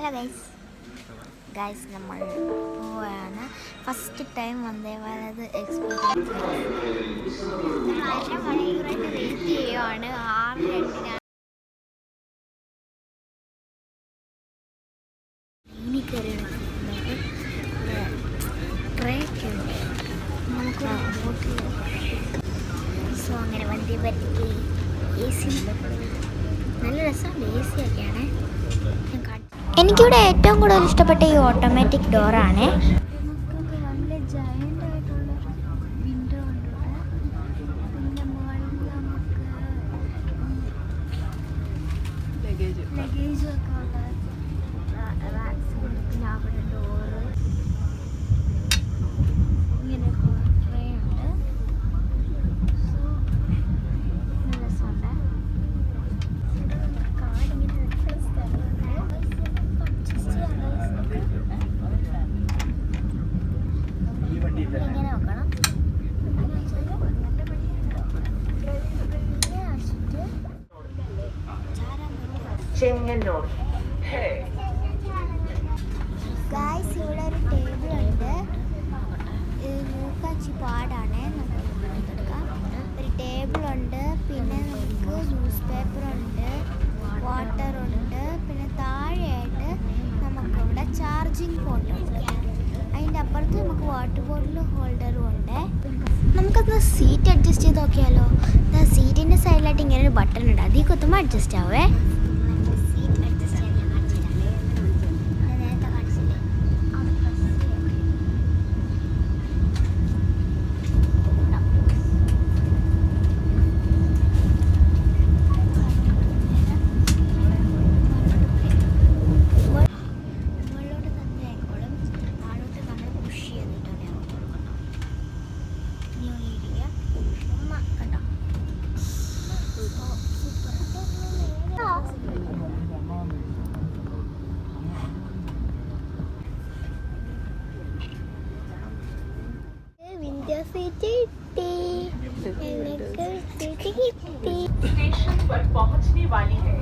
Hello guys നമ്മൾ പോവാണ്. First time Vande Bharat experience. നമ്മൾ 1.5 മണിക്കൂറായിട്ട് വെയിറ്റ് ചെയ്യുവാണ്. 6:02 ഇനി കയറി ട്രെയിനൊക്കെ ഉണ്ട്. നമുക്ക് ബോട്ടിൽ സോ അങ്ങനെ വന്ദേ ഭാരത് എ സി നല്ല രസമുണ്ട്. എ സി ഒക്കെയാണ്. എനിക്കിവിടെ ഏറ്റവും കൂടുതൽ ഇഷ്ടപ്പെട്ട ഈ ഓട്ടോമാറ്റിക് ഡോറാണ്. നല്ല ജയൻ്റ് ആയിട്ടുള്ള വിൻഡോ ഉണ്ട്. പിന്നെ മുകളിൽ നമുക്ക് ലഗേജ് ഒക്കെ ഉള്ള റാക്സ്. പിന്നെ അവിടെ ഡോറ് ഇങ്ങനെ ട്രേ ഉണ്ട്. സോ നല്ല രസമുണ്ട്. കാടിങ്ങനെ ഇങ്ങനെ നോക്കണം. ഗായ്സ്, ഇവിടെ ഒരു ടേബിൾ ഉണ്ട്. മൂക്കാച്ചി പാടാണ്. നമുക്ക് എടുക്കാം. ഒരു ടേബിൾ ഉണ്ട്. പിന്നെ നമുക്ക് ന്യൂസ് പേപ്പർ ഉണ്ട്, വാട്ടർ ഉണ്ട്. പിന്നെ താഴെയായിട്ട് നമുക്കിവിടെ ചാർജിങ് പോർട്ട് ഉണ്ട്. അതിൻ്റെ അപ്പുറത്ത് നമുക്ക് വാട്ടർ ബോട്ടിൽ ഹോൾഡറും ഉണ്ട്. നമുക്കത് സീറ്റ് അഡ്ജസ്റ്റ് ചെയ്ത് നോക്കിയാലോ. സീറ്റിൻ്റെ സൈഡിലായിട്ട് ഇങ്ങനെ ഒരു ബട്ടൺ ഉണ്ട്. അതിൽ കുത്തുമ്പോൾ അഡ്ജസ്റ്റ് ആവേ. സീറ്റ് അഡ്ജസ്റ്റ് ചെയ്യാൻ ഞാൻ കാണിച്ചില്ലേ, നേരത്തെ കാണിച്ചില്ലേ. മുകളിലോട്ട് തന്നെ ആയിക്കോളും. താഴോട്ട് നമ്മൾ പുഷ് ചെയ്തിട്ടാണ് അമ്മ കണ്ടോ. വിൻഡോ സീറ്റ് കിട്ടി. എനിക്ക് സീറ്റ് കിട്ടി. स्टेशन पर पहुंचने वाली है।